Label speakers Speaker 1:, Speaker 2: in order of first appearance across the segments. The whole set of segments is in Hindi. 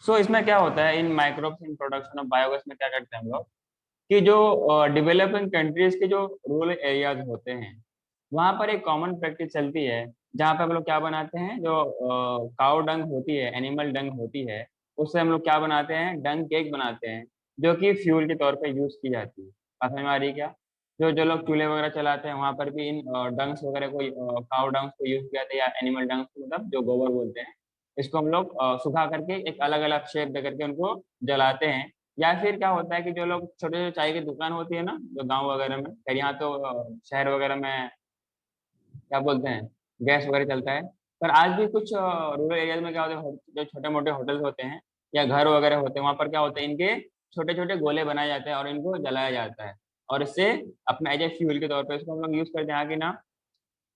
Speaker 1: सो इसमें क्या होता है, in microbes in production of biogas में क्या करते हैं हम लोग कि जो डेवलपिंग कंट्रीज के जो रूरल एरियाज होते हैं वहां पर एक कॉमन प्रैक्टिस चलती है, जहाँ पे हम लोग क्या बनाते हैं, जो काउ डंग होती है, एनिमल डंग होती है, उससे हम लोग क्या बनाते हैं, डंग केक बनाते हैं, जो कि फ्यूल के तौर पे यूज की जाती है। बात समझ में आ रही है क्या? जो जो लोग चूल्हे वगैरह चलाते हैं वहां पर भी इन डंग्स वगैरह को, काउ डंग्स को यूज किया जाता है, या एनिमल डंग्स को, मतलब जो गोबर बोलते हैं, इसको हम लोग सुखा करके एक अलग अलग शेप दे करके उनको जलाते हैं। या फिर क्या होता है कि जो लोग छोटे छोटे चाय की दुकान होती है ना, जो गांव वगैरह में, खैर यहाँ तो शहर वगैरह में क्या बोलते हैं, गैस वगैरह चलता है, पर आज भी कुछ रूरल एरियाज में क्या होता है, जो छोटे मोटे होटल्स होते हैं या घर वगैरह होते हैं, वहां पर क्या होता है, इनके छोटे छोटे गोले बनाए जाते हैं और इनको जलाया जाता है, और इससे अपना एज ए फ्यूल के तौर पर इसको हम लोग यूज करते हैं, हाँ कि ना?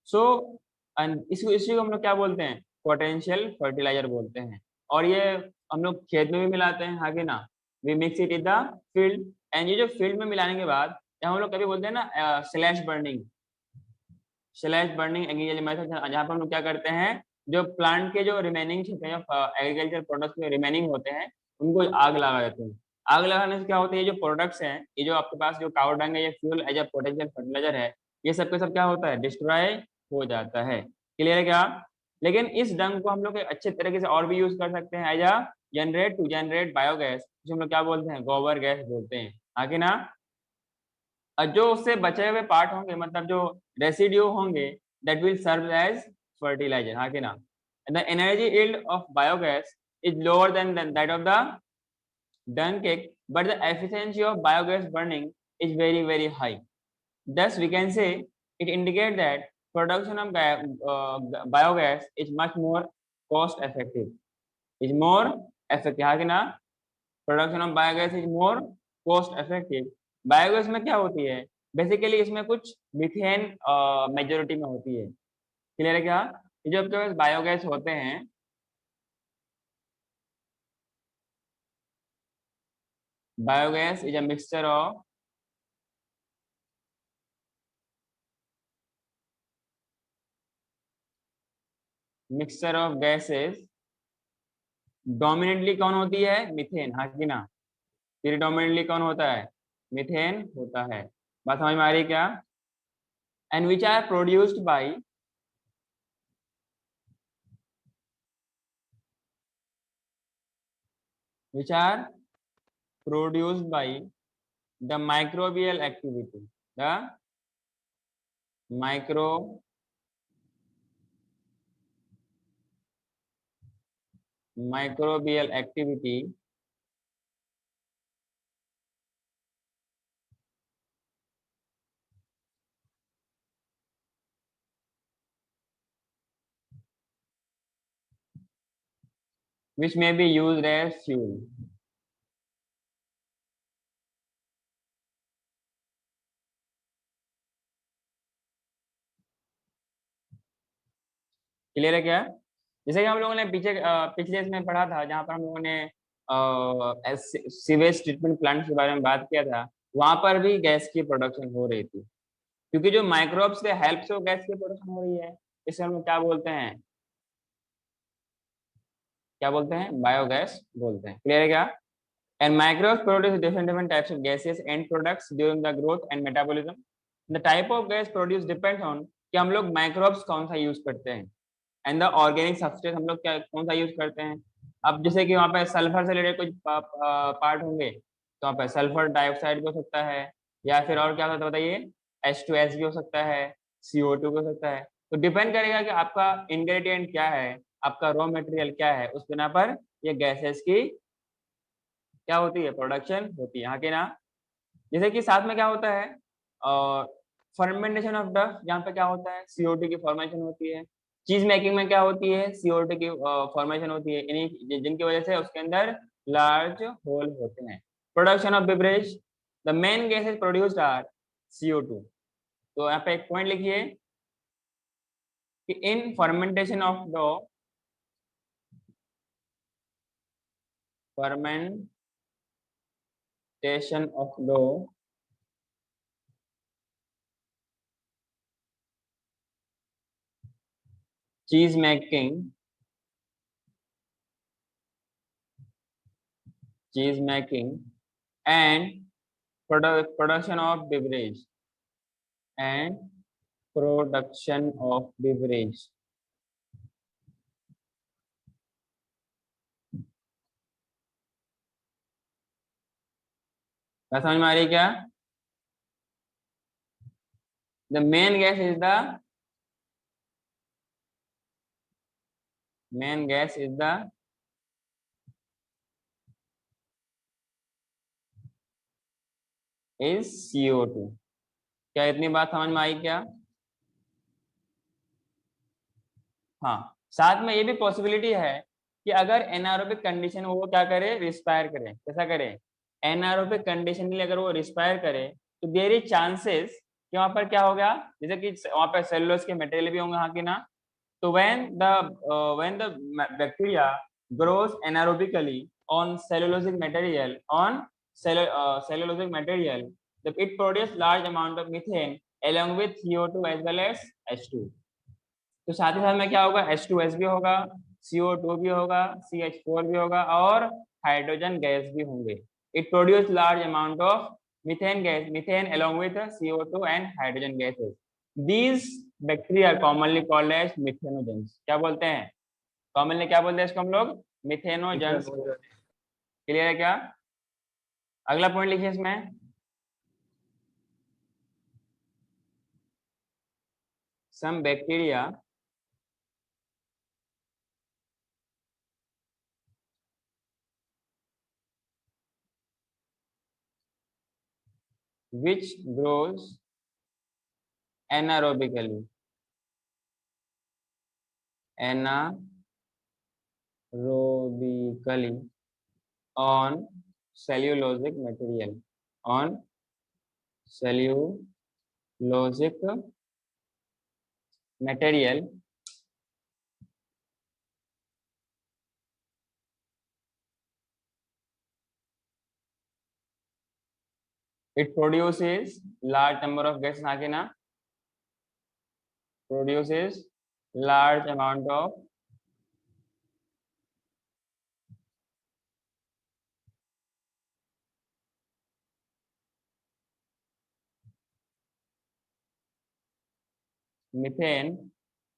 Speaker 1: सो इसको इसी को हम लोग क्या बोलते हैं, पोटेंशियल फर्टिलाइजर बोलते हैं। और ये हम लोग खेत में भी मिलाते हैं, हाँ कि ना? We mix it in the field, and ये जो फील्ड में मिलाने के बाद, या हम लोग कभी बोलते हैं ना slash burning, slash burning agriculture method, जहाँ पर हम लोग क्या करते हैं, जो प्लांट के जो रिमेनिंग होते हैं, एग्रीकल्चर प्रोडक्ट्स के रिमेनिंग होते हैं, उनको आग लगा देते हैं। आग लगाने से क्या होता है, ये जो प्रोडक्ट्स हैं, ये जो आपके पास जो काव डंग है, ये fuel as a potential fertiliser है, ये सब के सब क्या होता है, डिस्ट्रॉय हो जाता है। क्लियर है क्या? लेकिन इस डंग को हम लोग एक अच्छे तरीके से और भी यूज कर सकते हैं as a generate to generate biogas, जो हम लोग क्या बोलते हैं, गोबर गैस बोलते हैं, आगे ना? और जो उससे बचे हुए पार्ट होंगे, मतलब जो रेसिड्यू होंगे, that will serve as fertiliser, हाँ कि ना? The energy yield of biogas is lower than that of the dung cake, but the efficiency of biogas burning is very very high. Thus we can say it indicates that production of biogas is much more cost effective, is more effective, हाँ कि ना? Production of biogas is more cost effective. Biogas में क्या होती है, बेसिकली इसमें कुछ मीथेन मेजोरिटी में होती है। क्लियर है क्या? ये जो आपके पास बायोगैस होते हैं, biogas is a mixture of gases. डोमिनेटली कौन होती है, मीथेन, हाँ कि ना? प्रीडोमिनेटली कौन होता है, मीथेन होता है। बात समझ में आ रही है क्या? And which are produced by, which are produced by the microbial activity, the micro microbial activity which may be used as fuel। Clear है क्या? जैसे कि हम लोगों ने पिछले इसमें पढ़ा था, जहाँ पर हम लोगों ने सीवेज ट्रीटमेंट प्लांट के बारे में बात किया था, वहां पर भी गैस की प्रोडक्शन हो रही थी, क्योंकि जो माइक्रोब्स के हेल्प से वो गैस की प्रोडक्शन हो रही है। इसे हम लोग क्या बोलते हैं, क्या बोलते हैं, बायोगैस बोलते हैं। क्लियर है क्या? And microbes produce different types of gases and products during the growth and metabolism. The type of gas produced depends on कि हम लोग माइक्रोब्स कौन सा यूज करते हैं, एंड द ऑर्गेनिक सब्सटेंस हम लोग क्या कौन सा यूज करते हैं। अब जैसे कि वहाँ पे सल्फर से रिलेटेड कुछ पार्ट होंगे, तो वहाँ पे सल्फर डाइऑक्साइड भी हो सकता है, या फिर और क्या होता है बताइए, H2S भी हो सकता है, CO2 भी हो सकता है। तो डिपेंड करेगा कि आपका इंग्रेडिएंट क्या है, आपका रॉ मटेरियल क्या है, उस बिना पर ये गैसेस की क्या होती है, प्रोडक्शन होती है, हाँ कि ना? जैसे कि साथ में क्या होता है, फर्मेंटेशन ऑफ डस्ट, जहाँ पे क्या होता है, CO2 की फॉर्मेशन होती है। चीज मेकिंग में क्या होती है, CO2 की फॉर्मेशन होती है, इन्हीं जिनकी वजह से उसके अंदर लार्ज होल होते हैं। Production of beverage, the main gases produced are CO2। तो यहाँ पे एक पॉइंट लिखिए कि in fermentation of the, fermentation of the cheese making, cheese making, and production of beverage, and production of beverage. बात समझ में आ रही है क्या? The main gas is the main gas is the is CO2. क्या इतनी बात समझ में आई क्या? हाँ, साथ में ये भी पॉसिबिलिटी है कि अगर एनारोबिक कंडीशन वो क्या करे, रिस्पायर करे। कैसा करे? एनारोबिक कंडीशन के लिए अगर वो रिस्पायर करे तो देयर इज चांसेस कि वहां पर क्या होगा, जैसे कि वहां पर सेलुलोज के मटेरियल भी होंगे हाँ कि ना। तो when the bacteria grows anaerobically on cellulosic material cellulosic material, it produces large amount of methane along with CO2 as well as H2। तो साथ ही साथ में क्या होगा, H2S भी होगा, CO2 भी होगा, CH4 भी होगा और हाइड्रोजन गैस भी होंगे। It produce large amount of methane gas, methane along with CO2 and hydrogen gases. These bacteria are commonly called as methanogens. क्या बोलते हैं कॉमनली, क्या बोलते हैं इसको हम लोग? मिथेनोजेंस। क्लियर है क्या? अगला पॉइंट लिखिए इसमें, some bacteria which grows anaerobically on cellulosic material, on cellulosic material it produces large number of gases हाँ कि ना, produces large amount of methane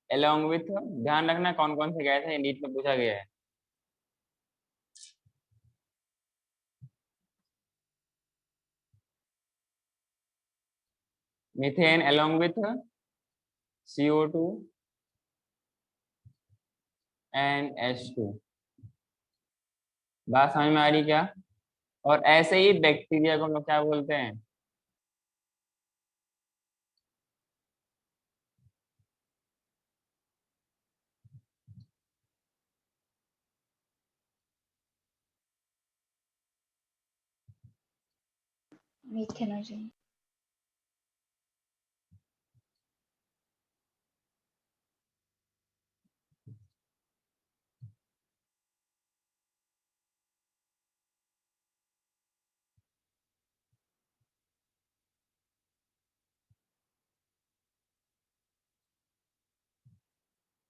Speaker 1: along with, ध्यान रखना कौन कौन से गैस है, नीट में पूछा गया है। Methane along with CO2 and H2। बात समझ में आ रही क्या? और ऐसे ही बैक्टीरिया को हम लोग क्या बोलते हैं?
Speaker 2: मिथेनोजेन।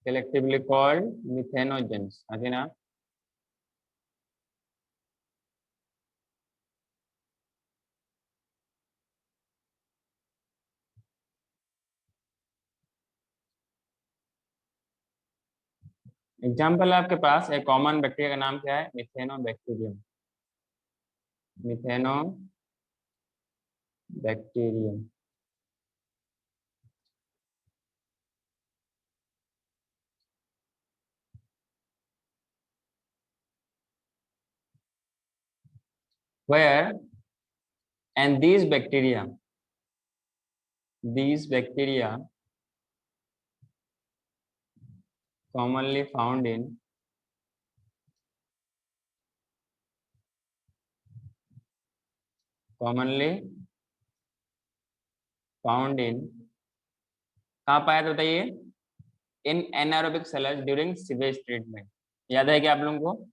Speaker 1: Collectively called मिथेनोजेंस हाँ कि ना। एग्जाम्पल आपके पास एक कॉमन बैक्टीरिया का नाम क्या है? Methanobacterium. Methanobacterium. where and these bacteria commonly found in कहाँ पाया था बताइए? In anaerobic cells during sewage treatment. याद है क्या आप लोगों को?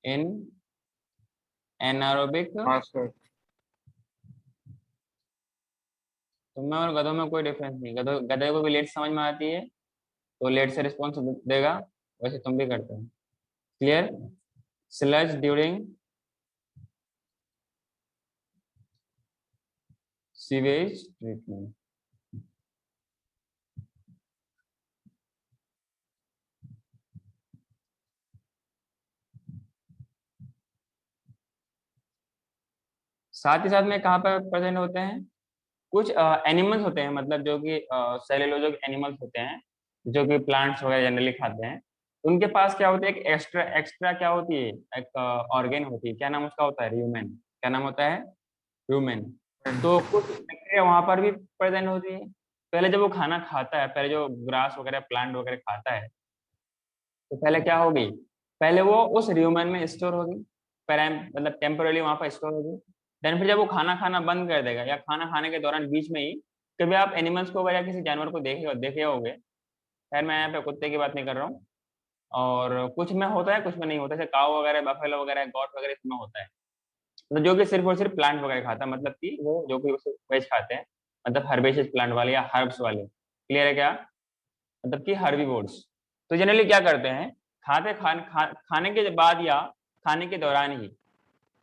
Speaker 1: इन एनारोबिक, तुम में और गधों में कोई डिफरेंस नहीं। गधों को भी लेट समझ में आती है तो लेट से रिस्पॉन्स देगा, वैसे तुम भी करते हो। Clear? Sludge during sewage treatment. साथ ही साथ में कहाँ पर प्रेजेंट होते हैं? कुछ एनिमल्स होते हैं, मतलब जो कि सेलुलोजिक एनिमल्स होते हैं, जो कि प्लांट्स वगैरह जनरली खाते हैं। उनके पास क्या होता है, एक एक्स्ट्रा एक्स्ट्रा क्या होती है, एक ऑर्गेन होती है। क्या नाम उसका होता है? र्यूमेन। क्या नाम होता है? ह्यूमन। तो कुछ बैक्टीरिया वहां पर भी प्रेजेंट होती है। पहले जब वो खाना खाता है, पहले जो ग्रास वगैरह प्लांट वगैरह खाता है, तो पहले क्या होगी, पहले वो उस ह्यूमन में स्टोर होगी, मतलब टेम्पोरली वहां पर स्टोर होगी। देन फिर जब वो खाना खाना बंद कर देगा, या खाना खाने के दौरान बीच में ही, कभी आप एनिमल्स को या किसी जानवर को देखे देखे होंगे, खैर मैं यहाँ पे कुत्ते की बात नहीं कर रहा हूँ, और कुछ में होता है कुछ में नहीं होता, जैसे काऊ वगैरह, बफेलो वगैरह, गॉट वगैरह, इसमें होता है। तो जो कि सिर्फ और सिर्फ प्लांट वगैरह खाता है, मतलब कि वो जो कि वेज खाते हैं, मतलब हर्बेशियस प्लांट वाले या हर्ब्स वाले। क्लियर है क्या? मतलब कि हर्बीवोर्स। तो जनरली क्या करते हैं, खाने के बाद या खाने के दौरान ही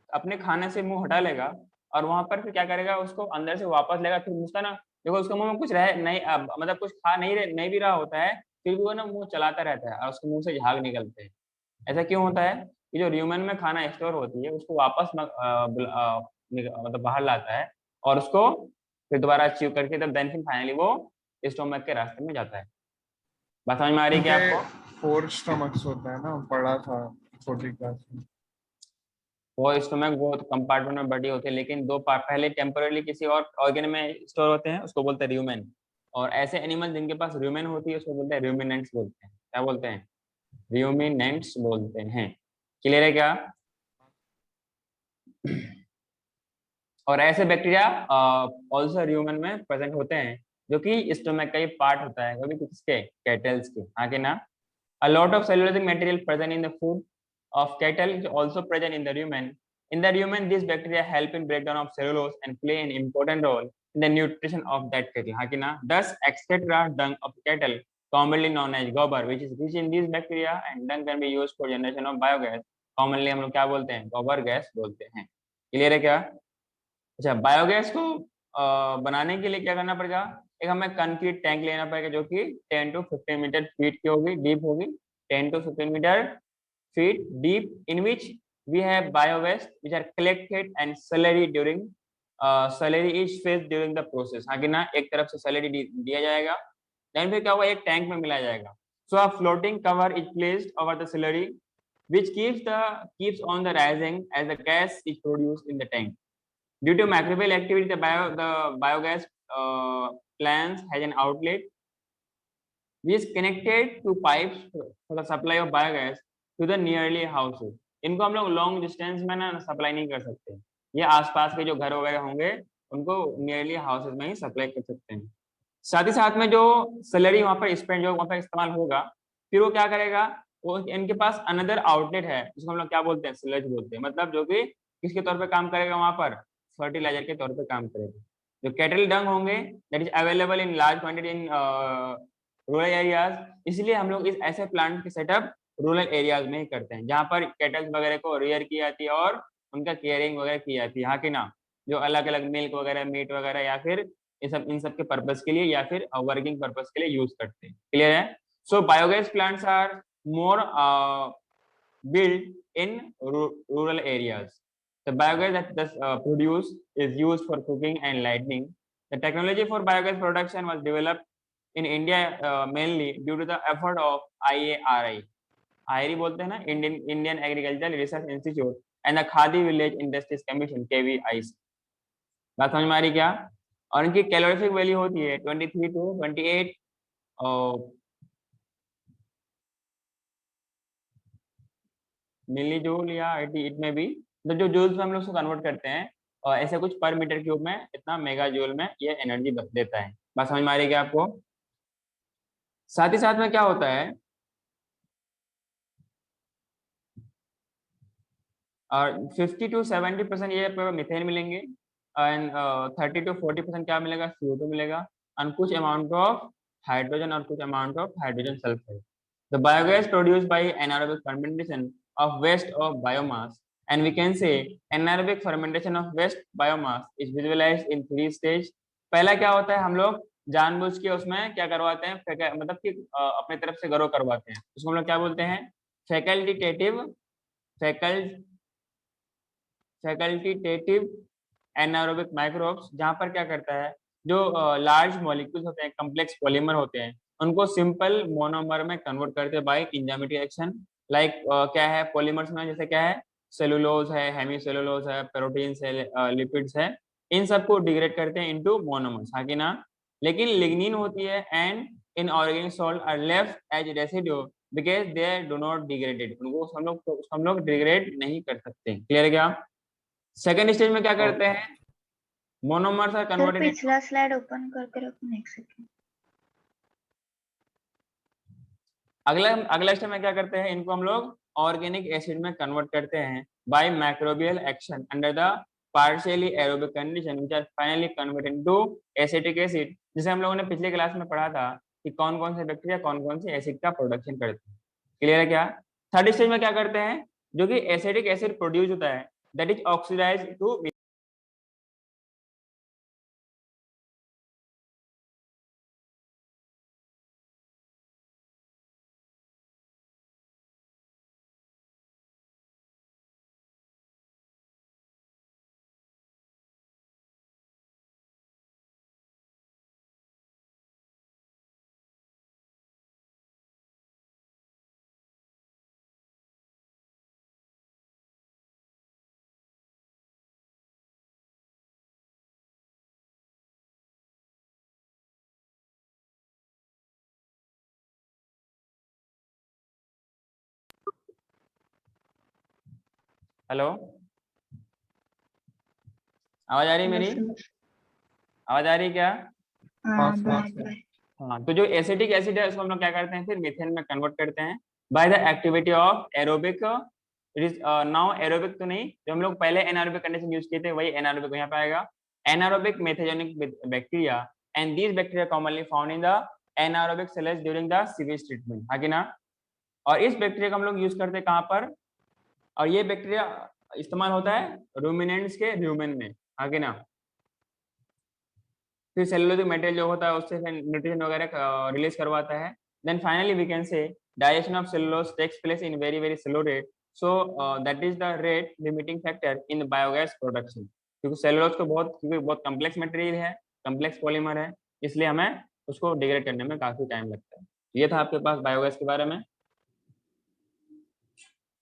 Speaker 1: अपने खाने से मुंह हटा लेगा, और वहां पर फिर क्या करेगा, उसको अंदर से वापस लेगा, फिर उसका ना, देखो उसके मुंह में कुछ रहे नहीं, मतलब कुछ खा नहीं भी रहा होता है, फिर भी वो ना मुंह चलाता रहता है और उसके मुंह से झाग निकलते हैं। ऐसा क्यों होता है? कि जो ह्यूमन में खाना स्टोर होती है, उसको वापस मतलब बाहर लाता है, और उसको फिर दोबारा च्यू करके, तब देन फिर फाइनली वो स्टोमक के रास्ते में जाता है। बात समझ में आ रही है क्या
Speaker 3: उनके
Speaker 1: आपको?
Speaker 3: 4 स्टमक्स होता है ना, पढ़ा था छोटी क्लास में।
Speaker 1: वो स्टोमक वो कंपार्टमेंट में बड़ी होती है, लेकिन दो पार्ट पहले टेम्पोरली किसी और ऑर्गन में स्टोर होते हैं, उसको बोलते हैं र्यूमेन। और ऐसे एनिमल जिनके पास र्यूमेन होती है, उसको बोलते हैं र्यूमिनेंट्स बोलते हैं। क्या बोलते हैं? र्यूमिनेंट्स बोलते हैं। क्लियर है क्या? और ऐसे बैक्टीरिया ऑल्सो ह्यूमन में प्रेजेंट होते हैं, जो कि स्टोमक का ही पार्ट होता है, वो भी किसके? कैटल्स के, हाँ कि ना? A lot of cellulosic material present in the food of cattle is also present in the rumen. In the rumen, these bacteria help in breakdown of cellulose and play an important role in the nutrition of that cattle. हाँ कि ना? Thus, etc. dung of cattle, commonly known as gobar, which is rich in these bacteria, and dung can be used for generation of biogas. Commonly हम लोग क्या बोलते हैं? गोबर गैस बोलते हैं। क्लियर है क्या? अच्छा, बायोगैस को बनाने के लिए क्या करना पड़ेगा? एक हमें कंक्रीट टैंक लेना पड़ेगा, जो कि 10 to 15 मीटर फीट की होगी, डीप होगी, 10 to 15 metre feet deep, in which we have biowaste which are collected and slurry during slurry is faced during the process। हाँ कि ना? एक तरफ से slurry दिया जाएगा, देन फिर क्या होगा, एक टैंक में मिलाया जाएगा। So a floating cover is placed over the slurry which keeps on the rising as the gas is produced in the tank. Due to microbial activity, the biogas plants has an outlet which is connected to pipes for the supply of biogas to the nearly houses। इनको हम लोग लॉन्ग डिस्टेंस में ना सप्लाई नहीं कर सकते, ये आसपास के जो घर वगैरह होंगे उनको नियरली हाउसेज में ही सप्लाई कर सकते हैं। साथ ही साथ में जो सैलरी वहां पर स्पेंड जो वहां पर इस्तेमाल होगा, फिर वो क्या करेगा, वो इनके पास अनदर आउटलेट है, जिसको हम लोग क्या बोलते हैं? स्लज बोलते हैं। मतलब जो कि किसके तौर पे काम करेगा वहां पर? फर्टिलाइजर के तौर पे काम करेगा। जो कैटल डंग होंगे, that is available in large quantity in rural areas. इसलिए हम लोग इस ऐसे प्लांट के सेटअप रूरल एरियाज में ही करते हैं, जहाँ पर कैटल्स वगैरह को रेयर की जाती है और उनका केयरिंग वगैरह की जाती है, हाँ कि ना? जो अलग अलग मिल्क वगैरह, मीट वगैरह, या फिर इन सब के पर्पस के लिए, या फिर वर्किंग पर्पस के लिए यूज करते हैं। क्लियर है? So biogas plants are more built in rural areas. The biogas that thus produced is used for cooking and lighting. The technology for biogas production was developed in India mainly due to the effort of IARI. IARI बोलते हैं ना, Indian Agricultural Research Institute, and the Khadi Village Industries Commission KVIC। बात समझ में आ रही क्या? और इनकी कैलोरीफिक वैल्यू होती है 23 to 28 मिली जूल, या इट में भी, तो जो जूल्स में हम लोग उसको कन्वर्ट करते हैं, और ऐसे कुछ पर मीटर क्यूब में इतना मेगा जूल में ये एनर्जी देता है। बात समझ में आ रही है क्या आपको? साथ ही साथ में क्या होता है, और 50 to 70% ये मिथेन मिलेंगे, एंड 30 to 40% क्या मिलेगा? CO2 मिलेगा, और कुछ अमाउंट ऑफ हाइड्रोजन और कुछ amount of hydrogen sulphide. The biogas produced by anaerobic fermentation of waste of biomass, and we can say anaerobic fermentation of waste biomass is visualized in 3 stage. पहला क्या होता है, हम लोग जानबूझ के उसमें क्या करवाते हैं, मतलब कि अपने तरफ से ग्रो करवाते हैं, उसको हम लोग क्या बोलते हैं, फैकल्टेटिव फैकल्टेटिव एनारोबिक माइक्रोब्स, जहां पर क्या करता है, जो लार्ज मॉलिक्यूल्स होते हैं, कम्प्लेक्स पॉलीमर होते हैं, उनको सिंपल मोनोमर में कन्वर्ट करते हैं बाय एंजाइमेटिक एक्शन। लाइक क्या है पॉलीमर्स में, जैसे क्या है, सेलुलोज है, हेमी सेलुलोज है, प्रोटीन्स है, लिपिड्स है, इन सबको डिग्रेड करते हैं इनटू मोनोमर्स, हाँ कि ना। लेकिन लिग्निन होती है and inorganic salt are left as residue because they do not degraded, उनको हम लोग डिग्रेड नहीं कर सकते। क्लियर क्या? सेकेंड स्टेज में क्या करते हैं, मोनोमर्स आर
Speaker 2: सर
Speaker 1: कन्वर्टेड।
Speaker 2: पिछला स्लाइड ओपन करके रखना एक सेकंड।
Speaker 1: अगला अगला स्टेज में क्या करते हैं, इनको हम लोग ऑर्गेनिक एसिड में कन्वर्ट करते हैं by microbial action under the partially aerobic condition which are finally converted into acetic acid. जैसे हम लोगों ने पिछले क्लास में पढ़ा था कि कौन कौन से बैक्टीरिया कौन कौन से एसिड का प्रोडक्शन करते हैं। क्लियर है क्या? थर्ड स्टेज में क्या करते हैं, जो कि एसिडिक एसिड प्रोड्यूस होता है, that is oxidise to. Hello, आवाज आ रही है
Speaker 2: हेलो
Speaker 1: मेरी?
Speaker 2: सर।
Speaker 1: आवाज आ रही है क्या?
Speaker 2: हाँ बराबर।
Speaker 1: हाँ, तो जो एसिटिक एसिड है उसको हम लोग क्या करते हैं, फिर मीथेन में कन्वर्ट करते हैं by the activity of aerobic. Now aerobic तो नहीं, जो हम लोग पहले एनारोबिक कंडीशन यूज किए थे वही एनारोबिक यहाँ पे आएगा। Anaerobic methanogenic bacteria and these bacteria commonly found in the anaerobic cells during the sewage treatment, हाँ कि ना। और इस बैक्टीरिया को हम लोग यूज करते हैं कहाँ पर, और ये बैक्टीरिया इस्तेमाल होता है रूमिनेंट्स के र्यूमेन में, हाँ कि ना। फिर सेलुलोजिक मटेरियल जो होता है उससे न्यूट्रिशन वगैरह रिलीज करवाता है। Then finally we can say digestion of cellulose takes place in very very slow rate, so that is the rate limiting factor in biogas production. क्योंकि सेलुलोज को बहुत कम्प्लेक्स मटेरियल है, कम्प्लेक्स पॉलीमर है, इसलिए हमें उसको डिग्रेड करने में काफी टाइम लगता है। ये था आपके पास बायोगैस के बारे में।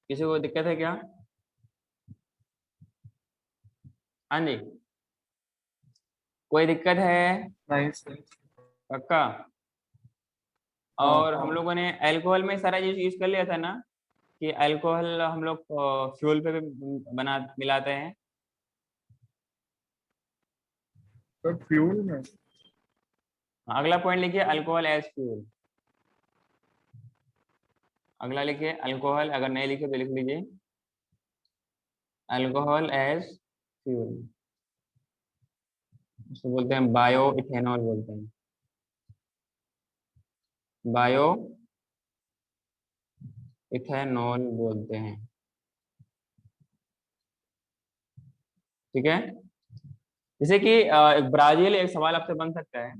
Speaker 1: किसी को दिक्कत है क्या? हाँ जी, कोई दिक्कत है?
Speaker 3: नहीं सर।
Speaker 1: पक्का? और हम लोगों ने अल्कोहल में सारा चीज यूज कर लिया था ना, कि अल्कोहल हम लोग फ्यूल पे भी बना मिलाते हैं।
Speaker 3: सर फ्यूल में
Speaker 1: अगला पॉइंट लिखिए, अल्कोहल एज फ्यूल। अगला लिखिए अल्कोहल, अगर नहीं लिखे तो लिख लीजिए अल्कोहल एज फ्यूल। उसको बोलते हैं बायो इथेनॉल बोलते हैं, बायो इथेनॉल बोलते हैं। ठीक है, जैसे कि ब्राजील, एक सवाल आपसे बन सकता है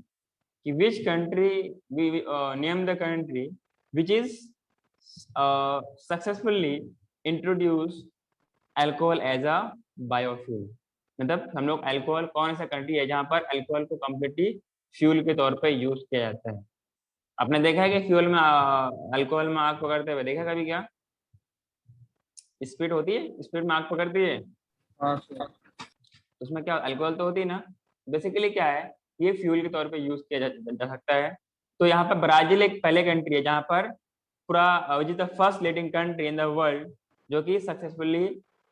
Speaker 1: कि which country, name the country which is successfully introduce alcohol as a biofuel. मतलब हम लोग अल्कोहल, कौन सा कंट्री है जहां पर अल्कोहल को कम्प्लीटली फ्यूल के तौर पे यूज किया जाता है। आपने देखा है कि फ्यूल में अल्कोहल में आग पकड़ते हुए देखा कभी क्या? स्पीड होती है, स्पीड में आग पकड़ती है,
Speaker 3: हाँ सर।
Speaker 1: उसमें क्या अल्कोहल तो होती है ना। बेसिकली क्या है, ये फ्यूल के तौर पे यूज किया जा सकता है। तो यहाँ पर ब्राजील एक पहले कंट्री है जहाँ पर पूरा, which is the first leading country in the world जो कि सक्सेसफुली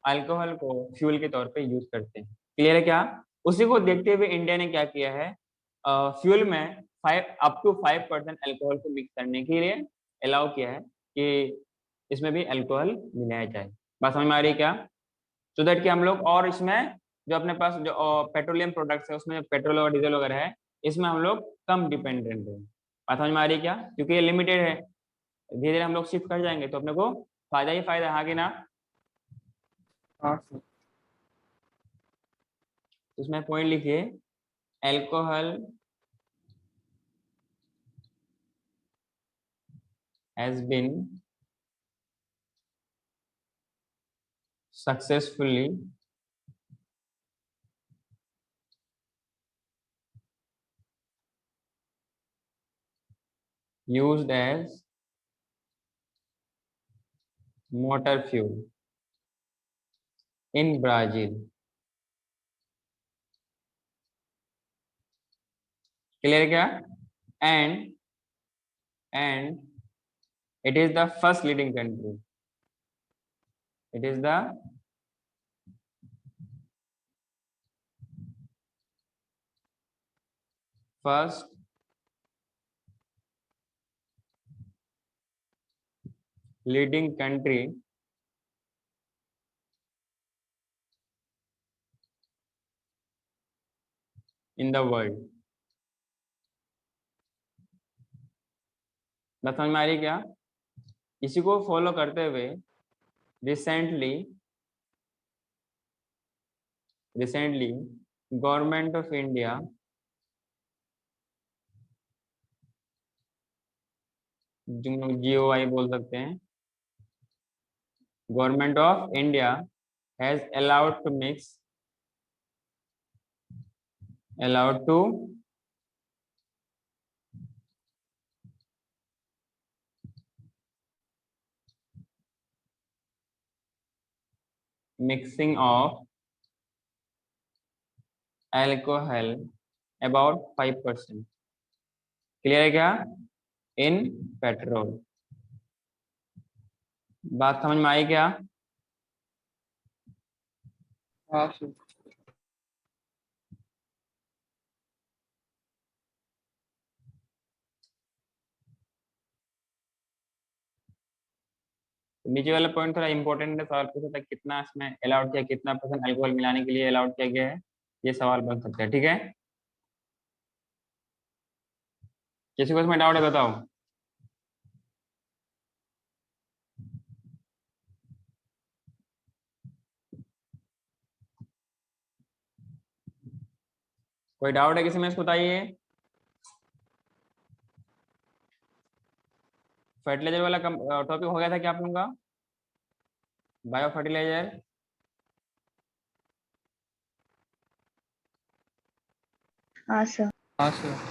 Speaker 1: अल्कोहल को फ्यूल के तौर पे यूज करते हैं। क्लियर है क्या? उसी को देखते हुए इंडिया ने क्या किया है, फ्यूल में 5% अल्कोहल को मिक्स करने के लिए अलाउ किया है कि इसमें भी अल्कोहल मिलाया जाए। बात समझ में आ रही है क्या? सो दैट कि हम लोग, और इसमें जो अपने पास जो पेट्रोलियम प्रोडक्ट्स है उसमें पेट्रोल और डीजल वगैरह है, इसमें हम लोग कम डिपेंडेंट है। बात समझ में आ रही है क्या? क्योंकि ये लिमिटेड है, धीरे धीरे हम लोग शिफ्ट कर जाएंगे तो अपने को फायदा ही फायदा है, हाँ कि ना।
Speaker 3: हाँ सर।
Speaker 1: तो उसमें पॉइंट लिखिए, alcohol has been successfully used as motor fuel in Brazil. Clear क्या? And it is the first leading country. It is the first leading country in the world. बात समझ में आ रही क्या? इसी को फॉलो करते हुए recently government of India GOI बोल सकते हैं, government of India has allowed to mixing of alcohol about 5%. Clear है क्या? In petrol. बात समझ में आई क्या?
Speaker 3: हाँ सर।
Speaker 1: नीचे वाला पॉइंट थोड़ा इंपॉर्टेंट है, सवाल पूछा था कितना इसमें अलाउड किया, कितना % अल्कोहल मिलाने के लिए अलाउड किया गया है, ये सवाल बन सकता है। ठीक है, किसी को इसमें डाउट है बताओ। कोई डाउट है किसी में, इसको बताइए। फर्टिलाइजर वाला टॉपिक हो गया था क्या आप लोगों का? Bio fertiliser.
Speaker 2: हाँ सर।
Speaker 3: हाँ सर।